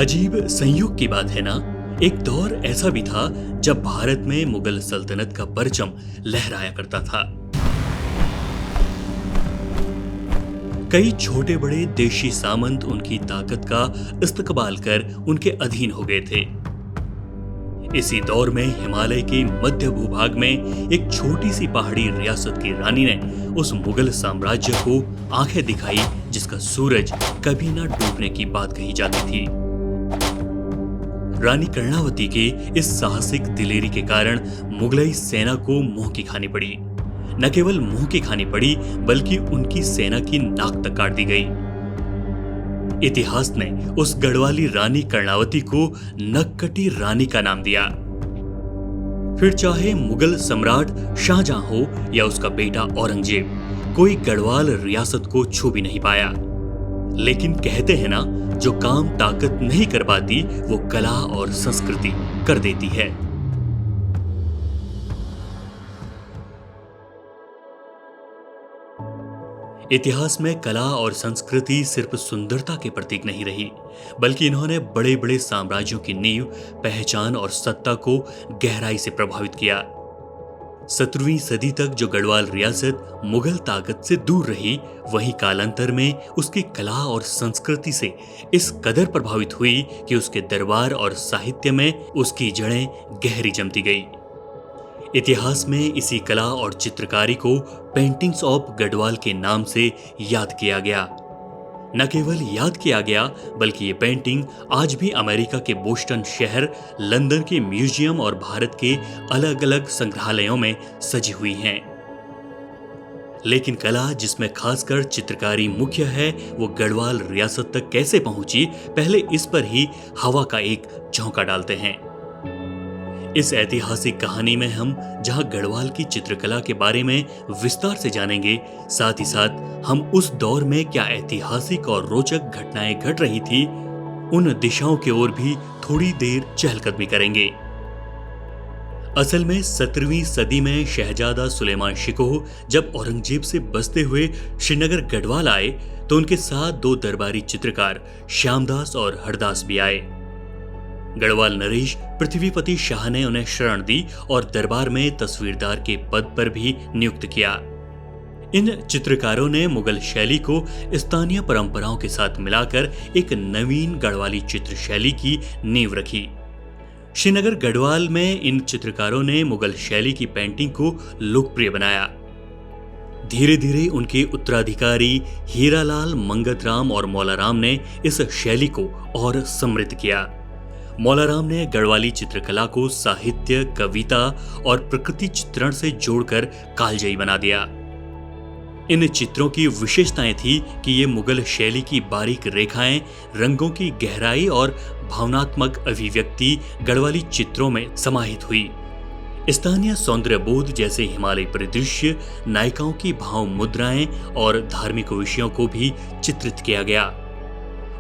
अजीब संयोग की बात है ना। एक दौर ऐसा भी था जब भारत में मुगल सल्तनत का परचम लहराया करता था। कई छोटे बड़े देशी सामंत उनकी ताकत का इस्तकबाल कर उनके अधीन हो गए थे। इसी दौर में हिमालय के मध्य भूभाग में एक छोटी सी पहाड़ी रियासत की रानी ने उस मुगल साम्राज्य को आंखें दिखाई जिसका सूरज कभी न डूबने की बात कही जाती थी। रानी कर्णावती के इस साहसिक दिलेरी के कारण मुगलई सेना को मुंह की खानी पड़ी। न केवल मुंह की खानी पड़ी बल्कि उनकी सेना की नाक तक काट दी गई। इतिहास ने उस गढ़वाली रानी कर्णावती को नक्कटी रानी का नाम दिया। फिर चाहे मुगल सम्राट शाहजहां हो या उसका बेटा औरंगजेब, कोई गढ़वाल रियासत को छू भी नहीं पाया। लेकिन कहते हैं ना, जो काम ताकत नहीं कर पाती वो कला और संस्कृति कर देती है। इतिहास में कला और संस्कृति सिर्फ सुंदरता के प्रतीक नहीं रही, बल्कि इन्होंने बड़े बड़े साम्राज्यों की नींव, पहचान और सत्ता को गहराई से प्रभावित किया। 17वीं सदी तक जो गढ़वाल रियासत मुगल ताकत से दूर रही, वहीं कालांतर में उसकी कला और संस्कृति से इस कदर प्रभावित हुई कि उसके दरबार और साहित्य में उसकी जड़ें गहरी जमती गई। इतिहास में इसी कला और चित्रकारी को पेंटिंग्स ऑफ गढ़वाल के नाम से याद किया गया। न केवल याद किया गया बल्कि ये पेंटिंग आज भी अमेरिका के बोस्टन शहर, लंदन के म्यूजियम और भारत के अलग अलग संग्रहालयों में सजी हुई हैं। लेकिन कला, जिसमें खासकर चित्रकारी मुख्य है, वो गढ़वाल रियासत तक कैसे पहुंची, पहले इस पर ही हवा का एक झोंका डालते हैं। इस ऐतिहासिक कहानी में हम जहां गढ़वाल की चित्रकला के बारे में विस्तार से जानेंगे, साथ ही साथ हम उस दौर में क्या ऐतिहासिक और रोचक घटनाएं घट रही थी, उन दिशाओं की ओर भी थोड़ी देर चहलकदमी करेंगे। असल में 17वीं सदी में शहजादा सुलेमान शिकोह जब औरंगजेब से बचते हुए श्रीनगर गढ़वाल आए तो उनके साथ दो दरबारी चित्रकार श्यामदास और हरदास भी आए। गढ़वाल नरेश पृथ्वीपति शाह ने उन्हें शरण दी और दरबार में तस्वीरदार के पद पर भी नियुक्त किया। इन चित्रकारों ने मुगल शैली को स्थानीय परंपराओं के साथ मिलाकर एक नवीन गढ़वाली चित्र शैली की नींव रखी। श्रीनगर गढ़वाल में इन चित्रकारों ने मुगल शैली की पेंटिंग को लोकप्रिय बनाया। धीरे धीरे उनके उत्तराधिकारी हीरालाल मंगतराम और मौलाराम ने इस शैली को और समृद्ध किया। मौलाराम ने गढ़वाली चित्रकला को साहित्य, कविता और प्रकृति चित्रण से जोड़कर कालजयी बना दिया। इन चित्रों की विशेषताएं थी कि ये मुगल शैली की बारीक रेखाएं, रंगों की गहराई और भावनात्मक अभिव्यक्ति गढ़वाली चित्रों में समाहित हुई। स्थानीय सौंदर्य बोध जैसे हिमालय परिदृश्य, नायिकाओं की भाव मुद्राएं और धार्मिक विषयों को भी चित्रित किया गया।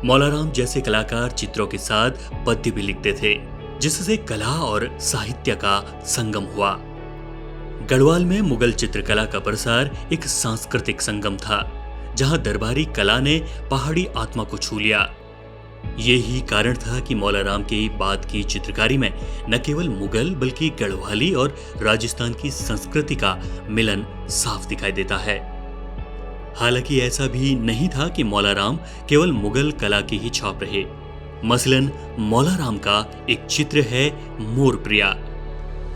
मौलाराम जैसे कलाकार चित्रों के साथ पद्य भी लिखते थे, जिससे कला और साहित्य का संगम हुआ। गढ़वाल में मुगल चित्रकला का प्रसार एक सांस्कृतिक संगम था, जहां दरबारी कला ने पहाड़ी आत्मा को छू लिया। यही कारण था कि मौलाराम के बाद की चित्रकारी में न केवल मुगल बल्कि गढ़वाली और राजस्थान की संस्कृति का मिलन साफ दिखाई देता है। हालांकि ऐसा भी नहीं था कि मौलाराम केवल मुगल कला की ही छाप रहे। मसलन मौलाराम का एक चित्र है मोरप्रिया।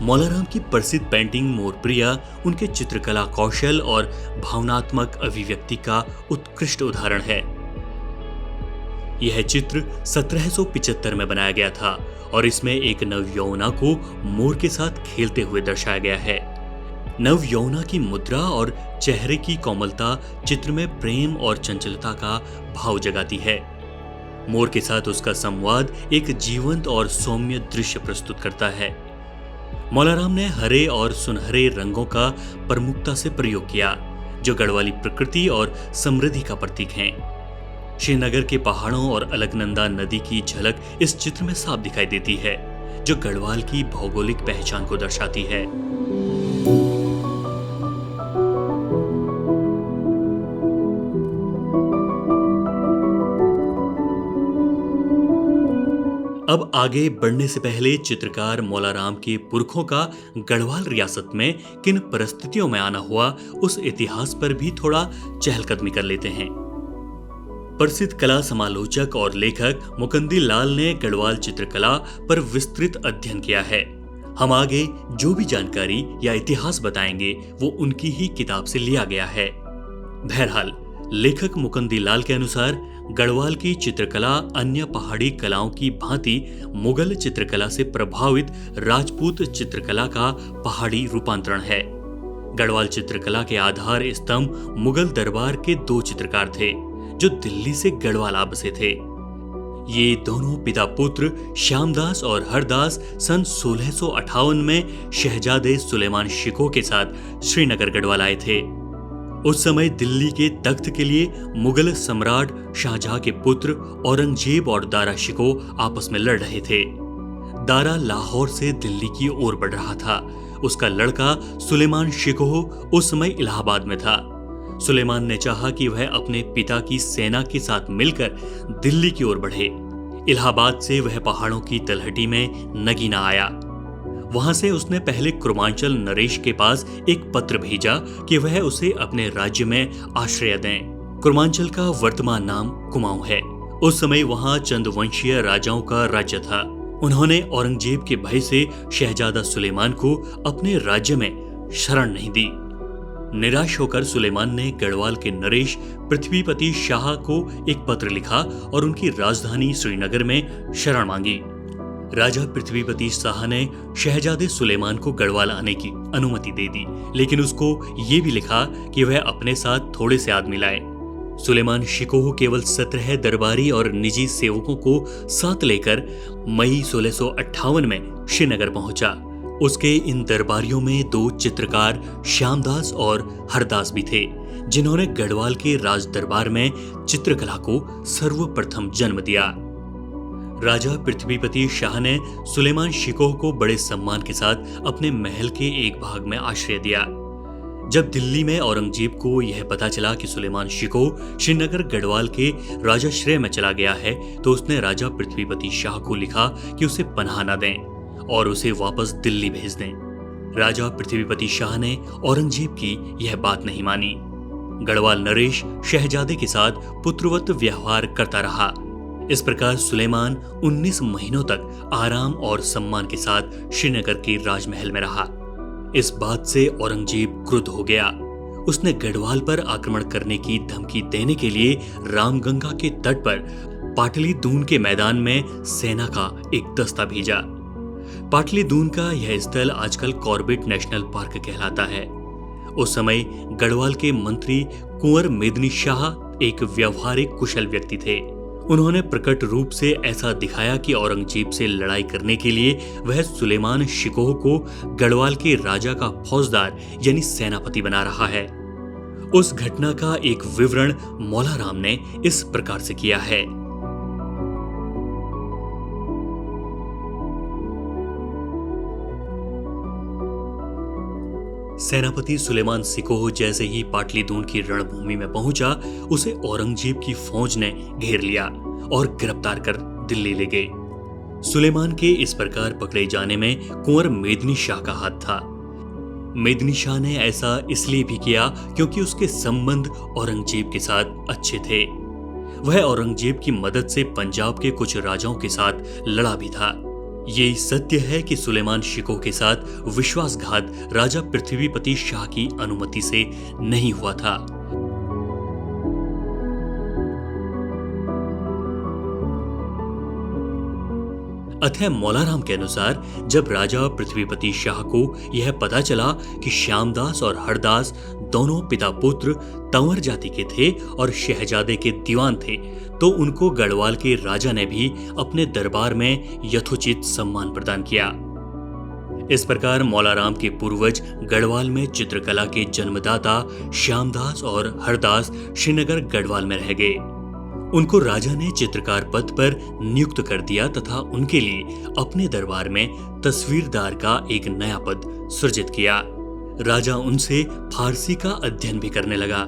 मौलाराम की प्रसिद्ध पेंटिंग मोरप्रिया उनके चित्रकला कौशल और भावनात्मक अभिव्यक्ति का उत्कृष्ट उदाहरण है। यह चित्र 1775 में बनाया गया था और इसमें एक नवयौवना को मोर के साथ खेलते हुए दर्शाया गया है। नवयौवना की मुद्रा और चेहरे की कोमलता चित्र में प्रेम और चंचलता का भाव जगाती है। मोर के साथ उसका संवाद एक जीवंत और सौम्य दृश्य प्रस्तुत करता है। मौलाराम ने हरे और सुनहरे रंगों का प्रमुखता से प्रयोग किया, जो गढ़वाली प्रकृति और समृद्धि का प्रतीक हैं। श्रीनगर के पहाड़ों और अलकनंदा नदी की झलक इस चित्र में साफ दिखाई देती है, जो गढ़वाल की भौगोलिक पहचान को दर्शाती है। अब आगे बढ़ने से पहले चित्रकार मौलाराम के पुरखों का गढ़वाल रियासत में किन परिस्थितियों में आना हुआ, उस इतिहास पर भी थोड़ा चहलकदमी कर लेते हैं। प्रसिद्ध कला समालोचक और लेखक मुकंदी लाल ने गढ़वाल चित्रकला पर विस्तृत अध्ययन किया है। हम आगे जो भी जानकारी या इतिहास बताएंगे वो उनकी ही किताब से लिया गया है। बहरहाल, लेखक मुकंदी लाल के अनुसार गढ़वाल की चित्रकला अन्य पहाड़ी कलाओं की भांति मुगल चित्रकला से प्रभावित राजपूत चित्रकला का पहाड़ी रूपांतरण है। गढ़वाल चित्रकला के आधार स्तंभ मुगल दरबार के 2 चित्रकार थे जो दिल्ली से गढ़वाल आ बसे थे। ये दोनों पिता पुत्र श्यामदास और हरदास सन 1658 में शहजादे सुलेमान शिकोह के साथ श्रीनगर गढ़वाल आए थे। उस समय दिल्ली के तख्त के लिए मुगल सम्राट शाहजहां के पुत्र औरंगजेब और दारा शिकोह आपस में लड़ रहे थे। दारा लाहौर से दिल्ली की ओर बढ़ रहा था। उसका लड़का सुलेमान शिकोह उस समय इलाहाबाद में था। सुलेमान ने चाहा कि वह अपने पिता की सेना के साथ मिलकर दिल्ली की ओर बढ़े। इलाहाबाद से वह पहाड़ों की तलहटी में नगीना आया। वहां से उसने पहले कुर्मांचल नरेश के पास एक पत्र भेजा कि वह उसे अपने राज्य में आश्रय दें। कुर्मांचल का वर्तमान नाम कुमाऊं है। उस समय वहां चंदवंशीय राजाओं का राज्य था। उन्होंने औरंगजेब के भय से शहजादा सुलेमान को अपने राज्य में शरण नहीं दी। निराश होकर सुलेमान ने गढ़वाल के नरेश पृथ्वीपति शाह को एक पत्र लिखा और उनकी राजधानी श्रीनगर में शरण मांगी। राजा पृथ्वीपति शाह ने शहजादे सुलेमान को गढ़वाल आने की अनुमति दे दी, लेकिन उसको ये भी लिखा कि वह अपने साथ थोड़े से आदमी लाए। सुलेमान शिकोह केवल 17 दरबारी और निजी सेवकों को साथ लेकर मई 1658 में श्रीनगर पहुंचा। उसके इन दरबारियों में 2 चित्रकार श्यामदास और हरदास भी थे, जिन्होंने गढ़वाल के राज दरबार में चित्रकला को सर्वप्रथम जन्म दिया। राजा पृथ्वीपति शाह ने सुलेमान शिकोह को बड़े सम्मान के साथ अपने महल के एक भाग में आश्रय दिया। जब दिल्ली में औरंगजेब को यह पता चला कि सुलेमान शिकोह श्रीनगर गढ़वाल के राजाश्रय में चला गया है, तो उसने राजा पृथ्वीपति शाह को लिखा कि उसे पनाह न दें और उसे वापस दिल्ली भेज दें। राजा पृथ्वीपति शाह ने औरंगजेब की यह बात नहीं मानी। गढ़वाल नरेश शहजादे के साथ पुत्रवत व्यवहार करता रहा। इस प्रकार सुलेमान 19 महीनों तक आराम और सम्मान के साथ श्रीनगर के राजमहल में रहा। इस बात से औरंगजेब क्रुद्ध हो गया। उसने गढ़वाल पर आक्रमण करने की धमकी देने के लिए रामगंगा के तट पर पाटलिदून के मैदान में सेना का एक दस्ता भेजा। पाटलिदून का यह स्थल आजकल कॉर्बेट नेशनल पार्क कहलाता है। उस समय गढ़वाल के मंत्री कुंवर मेदिनी शाह एक व्यवहारिक कुशल व्यक्ति थे। उन्होंने प्रकट रूप से ऐसा दिखाया कि औरंगजेब से लड़ाई करने के लिए वह सुलेमान शिकोह को गढ़वाल के राजा का फौजदार यानी सेनापति बना रहा है। उस घटना का एक विवरण मौलाराम ने इस प्रकार से किया है। सेनापति सुलेमान शिकोह जैसे ही पाटलिदून की रणभूमि में पहुंचा, उसे औरंगजेब की फौज ने घेर लिया और गिरफ्तार कर दिल्ली ले गए। सुलेमान के इस प्रकार पकड़े जाने में कुंवर मेदिनी शाह का हाथ था। मेदिनी शाह ने ऐसा इसलिए भी किया क्योंकि उसके संबंध औरंगजेब के साथ अच्छे थे। वह औरंगजेब की मदद से पंजाब के कुछ राजाओं के साथ लड़ा भी था। ये सत्य है कि सुलेमान शिकोह के साथ विश्वासघात राजा पृथ्वीपति शाह की अनुमति से नहीं हुआ था। अतः मौलाराम के अनुसार जब राजा पृथ्वीपति शाह को यह पता चला कि श्यामदास और हरदास दोनों पिता पुत्र तंवर जाति के थे और शहजादे के दीवान थे, तो उनको गढ़वाल के राजा ने भी अपने दरबार में यथोचित सम्मान प्रदान किया। इस प्रकार मौलाराम के पूर्वज गढ़वाल में चित्रकला के जन्मदाता श्यामदास और हरदास श्रीनगर गढ़वाल में रह गए। उनको राजा ने चित्रकार पद पर नियुक्त कर दिया तथा उनके लिए अपने दरबार में तस्वीरदार का एक नया पद सृजित किया। राजा उनसे फारसी का अध्ययन भी करने लगा।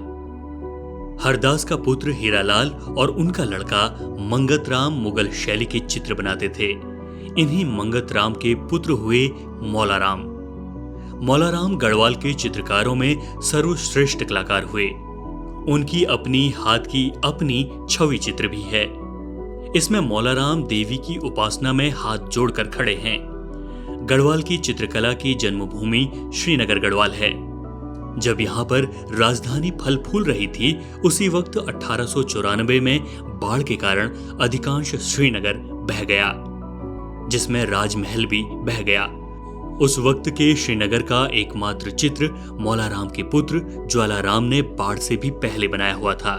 हरदास का पुत्र हीरालाल और उनका लड़का मंगतराम मुगल शैली के चित्र बनाते थे। इन्हीं मंगत राम के पुत्र हुए मौलाराम। मौलाराम गढ़वाल के चित्रकारों में सर्वश्रेष्ठ कलाकार हुए। उनकी अपनी हाथ की अपनी छवि चित्र भी है। इसमें मौलाराम देवी की उपासना में हाथ जोड़कर खड़े हैं। गढ़वाल की चित्रकला की जन्मभूमि श्रीनगर गढ़वाल है। जब यहाँ पर राजधानी फल फूल रही थी, उसी वक्त 1894 में बाढ़ के कारण अधिकांश श्रीनगर बह गया, जिसमें राजमहल भी बह गया। उस वक्त के श्रीनगर का एकमात्र चित्र मौलाराम के पुत्र ज्वालाराम ने बाढ़ से भी पहले बनाया हुआ था।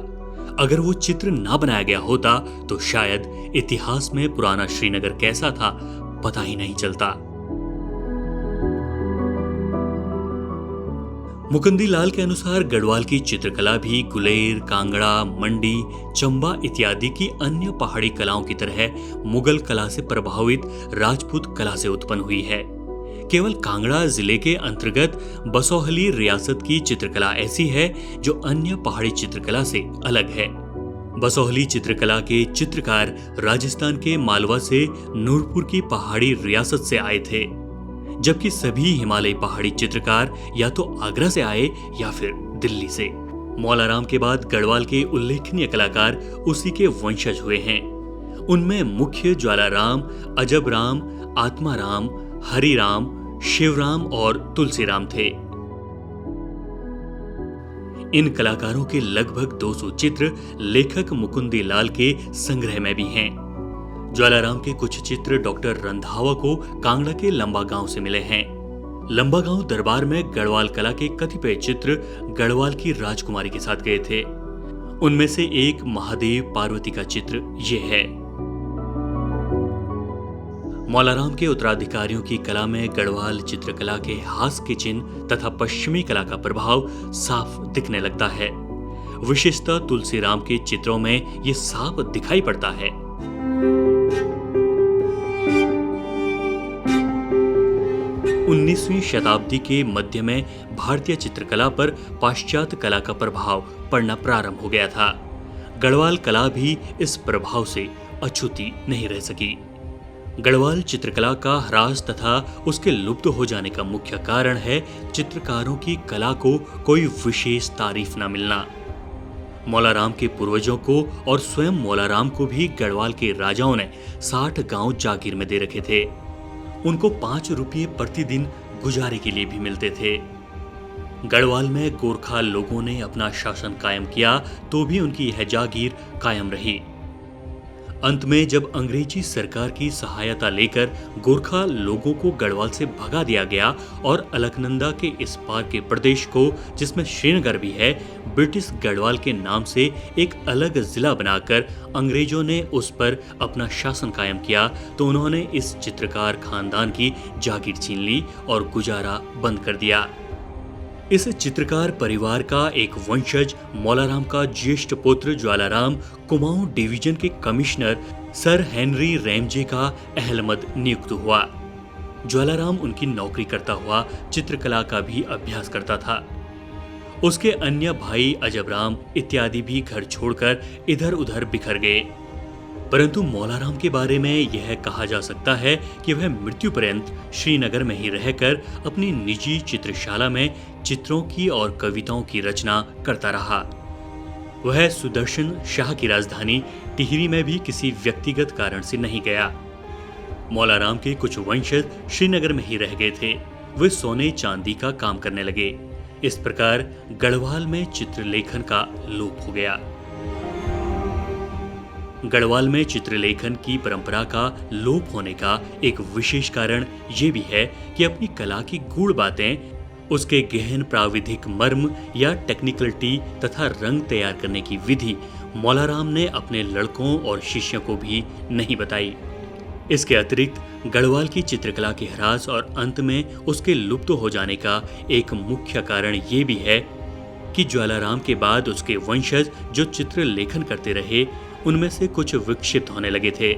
अगर वो चित्र ना बनाया गया होता तो शायद इतिहास में पुराना श्रीनगर कैसा था पता ही नहीं चलता। मुकुंदी लाल के अनुसार गढ़वाल की चित्रकला भी गुलेर, कांगड़ा, मंडी, चंबा इत्यादि की अन्य पहाड़ी कलाओं की तरह मुगल कला से प्रभावित राजपूत कला से उत्पन्न हुई है। केवल कांगड़ा जिले के अंतर्गत बसोहली रियासत की चित्रकला ऐसी है जो अन्य पहाड़ी चित्रकला से अलग है। बसोहली चित्रकला के चित्रकार राजस्थान के मालवा से नूरपुर की पहाड़ी रियासत से आए थे, जबकि सभी हिमालयी पहाड़ी चित्रकार या तो आगरा से आए या फिर दिल्ली से। मौलाराम के बाद गढ़वाल के उल्लेखनीय कलाकार उसी के वंशज हुए हैं। उनमें मुख्य ज्वालाराम, अजबराम, आत्माराम, हरिराम, शिवराम और तुलसीराम थे। इन कलाकारों के लगभग 200 चित्र लेखक मुकुंदी लाल के संग्रह में भी हैं। ज्वालाराम के कुछ चित्र डॉक्टर रंधावा को कांगड़ा के लंबा गांव से मिले हैं। लंबा गांव दरबार में गढ़वाल कला के कतिपय चित्र गढ़वाल की राजकुमारी के साथ गए थे। उनमें से एक महादेव पार्वती का चित्र ये है। मौलाराम के उत्तराधिकारियों की कला में गढ़वाल चित्रकला के हास्य के चिन्ह तथा पश्चिमी कला का प्रभाव साफ दिखने लगता है। विशेषतः तुलसीराम के चित्रों में ये साफ दिखाई पड़ता है। 19वीं शताब्दी के मध्य में भारतीय चित्रकला पर पाश्चात्य कला का प्रभाव पड़ना प्रारंभ हो गया था। गढ़वाल कला भी इस प्रभाव से अछूती नहीं रह सकी। गढ़वाल चित्रकला का ह्रास तथा उसके लुप्त हो जाने का मुख्य कारण है चित्रकारों की कला को कोई विशेष तारीफ न मिलना। मौलाराम के पूर्वजों को और स्वयं मौलाराम को भी गढ़वाल के राजाओं ने 60 गांव जागीर में दे रखे थे। उनको 5 रुपये प्रतिदिन गुजारे के लिए भी मिलते थे। गढ़वाल में गोरखा लोगों ने अपना शासन कायम किया तो भी उनकी यह जागीर कायम रही। अंत में जब अंग्रेजी सरकार की सहायता लेकर गोरखा लोगों को गढ़वाल से भगा दिया गया और अलकनंदा के इस पार के प्रदेश को, जिसमें श्रीनगर भी है, ब्रिटिश गढ़वाल के नाम से एक अलग जिला बनाकर अंग्रेजों ने उस पर अपना शासन कायम किया, तो उन्होंने इस चित्रकार खानदान की जागीर छीन ली और गुजारा बंद कर दिया। इस चित्रकार परिवार का एक वंशज मौलाराम का ज्येष्ठ पुत्र ज्वालाराम कुमाऊं डिवीजन के कमिश्नर सर हेनरी रैमजे का अहलमद नियुक्त हुआ। ज्वालाराम उनकी नौकरी करता हुआ चित्रकला का भी अभ्यास करता था। उसके अन्य भाई अजबराम इत्यादि भी घर छोड़कर इधर उधर बिखर गए, परंतु मौलाराम के बारे में यह कहा जा सकता है कि वह मृत्यु पर्यंत श्रीनगर में ही रहकर अपनी निजी चित्रशाला में चित्रों की और कविताओं की रचना करता रहा। वह सुदर्शन शाह की राजधानी टिहरी में भी किसी व्यक्तिगत कारण से नहीं गया। मौलाराम के कुछ वंशज श्रीनगर में ही रह गए थे। वे सोने चांदी का काम करने लगे। इस प्रकार गढ़वाल में चित्रलेखन का लोप हो गया। गढ़वाल में चित्रलेखन की परंपरा का लोप होने का एक विशेष कारण ये भी है कि अपनी कला की गूढ़ बातें, उसके गहन प्राविधिक मर्म या टेक्निकलिटी तथा रंग तैयार करने की विधि मौलाराम ने अपने लड़कों और शिष्यों को भी नहीं बताई। इसके अतिरिक्त गढ़वाल की चित्रकला के ह्रास और अंत में उसके लुप्त हो जाने का एक मुख्य कारण ये भी है कि ज्वालाराम के बाद उसके वंशज जो चित्र लेखन करते रहे, उनमें से कुछ विक्षिप्त होने लगे थे।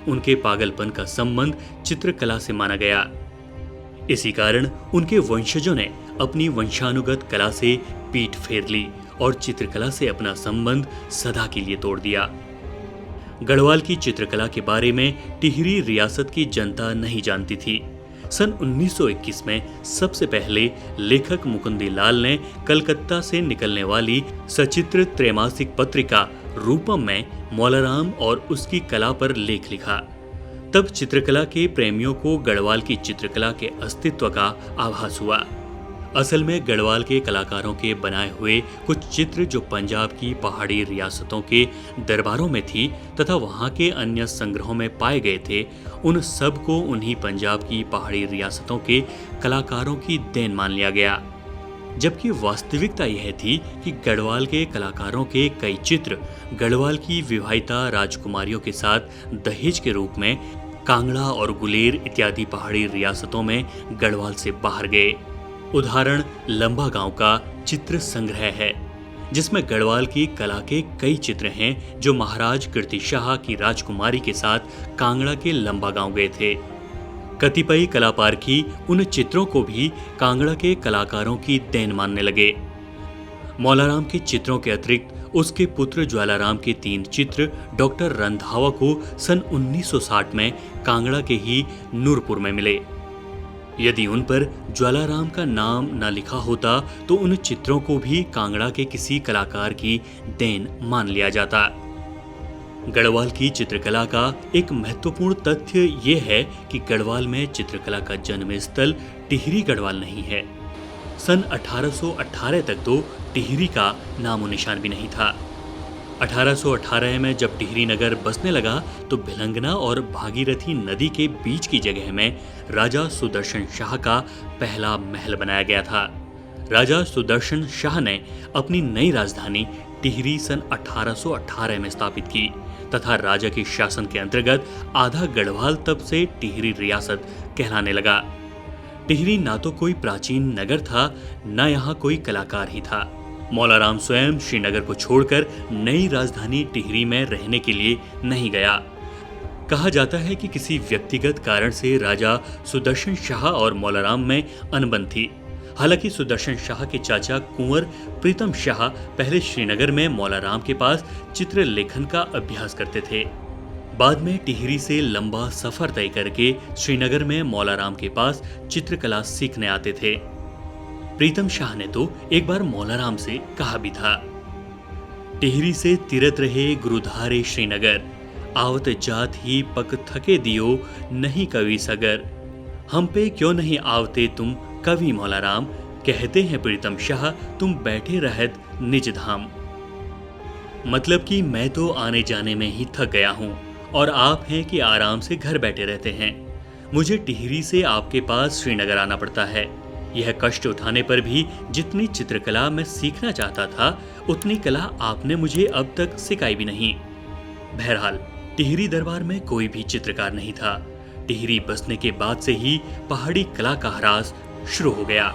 उनके पागलपन का संबंध चित्रकला से माना गया। इसी कारण उनके वंशजों ने अपनी वंशानुगत कला से पीठ फेर ली और चित्रकला से अपना संबंध सदा के लिए तोड़ दिया। गढ़वाल की चित्रकला के बारे में टिहरी रियासत की जनता नहीं जानती थी। सन 1921 में सबसे पहले लेखक मुकुंदी लाल ने कलकत्ता से निकलने वाली सचित्र त्रैमासिक पत्रिका रूपम में मौलाराम और उसकी कला पर लेख लिखा। तब चित्रकला के प्रेमियों को गढ़वाल की चित्रकला के अस्तित्व का आभास हुआ। असल में गढ़वाल के कलाकारों के बनाए हुए कुछ चित्र जो पंजाब की पहाड़ी रियासतों के दरबारों में थी तथा वहां के अन्य संग्रहों में पाए गए थे, उन सब को उन्हीं पंजाब की पहाड़ी रियासतों के कलाकारों की देन मान लिया गया। जबकि वास्तविकता यह थी कि गढ़वाल के कलाकारों के कई चित्र गढ़वाल की विवाहिता राजकुमारियों के साथ दहेज के रूप में कांगड़ा और गुलेर इत्यादि पहाड़ी रियासतों में गढ़वाल से बाहर गए। उदाहरण लंबा गांव का चित्र संग्रह है, जिसमें गढ़वाल की कला के कई चित्र हैं जो महाराज कीर्ति शाह की राजकुमारी के साथ कांगड़ा के लंबा गांव गए थे। कतिपय कलापारखी उन चित्रों को भी कांगड़ा के कलाकारों की देन मानने लगे। मौलाराम के चित्रों के अतिरिक्त उसके पुत्र ज्वालाराम के 3 चित्र डॉक्टर रंधावा को सन 1960 में कांगड़ा के ही नूरपुर में मिले। यदि उन पर ज्वालाराम का नाम न लिखा होता तो उन चित्रों को भी कांगड़ा के किसी कलाकार की देन मान लिया जाता। गढ़वाल की चित्रकला का एक महत्वपूर्ण तथ्य ये है कि गढ़वाल में चित्रकला का जन्म स्थल टिहरी गढ़वाल नहीं है। सन 1818 तक तो टिहरी का नामो निशान भी नहीं था। 1818 में जब टिहरी नगर बसने लगा तो भिलंगना और भागीरथी नदी के बीच की जगह में राजा सुदर्शन शाह का पहला महल बनाया गया था। राजा सुदर्शन शाह ने अपनी नई राजधानी टिहरी सन 1818 में स्थापित की तथा राजा के शासन के अंतर्गत आधा गढ़वाल तब से टिहरी रियासत कहलाने लगा। टिहरी ना तो कोई प्राचीन नगर था, न यहाँ कोई कलाकार ही था। मौलाराम स्वयं श्रीनगर को छोड़कर नई राजधानी टिहरी में रहने के लिए नहीं गया। कहा जाता है कि किसी व्यक्तिगत कारण से राजा सुदर्शन शाह और मौलाराम में अनबन थी। हालांकि सुदर्शन शाह के चाचा कुंवर प्रीतम शाह पहले श्रीनगर में मौलाराम के पास चित्र लेखन का अभ्यास करते थे। बाद में टिहरी से लंबा सफर तय करके श्रीनगर में मौलाराम के पास चित्रकला सीखने आते थे। प्रीतम शाह ने तो एक बार मौलाराम से कहा भी था, टिहरी से तीरथ रहे गुरुधारे श्रीनगर, आवत जात ही पक थके दियो नहीं कवि सगर, हम पे क्यों नहीं आवते तुम कवि मौलाराम, कहते हैं प्रीतम शाह तुम बैठे रहत निज धाम। मतलब कि मैं तो आने जाने में ही थक गया हूँ और आप हैं कि आराम से घर बैठे रहते हैं। मुझे टिहरी से आपके पास श्रीनगर आना पड़ता है। यह कष्ट उठाने पर भी जितनी चित्रकला मैं सीखना चाहता था उतनी कला आपने मुझे अब तक सिखाई भी नहीं। बहरहाल टिहरी दरबार में कोई भी चित्रकार नहीं था। टिहरी बसने के बाद से ही पहाड़ी कला का ह्रास शुरू हो गया।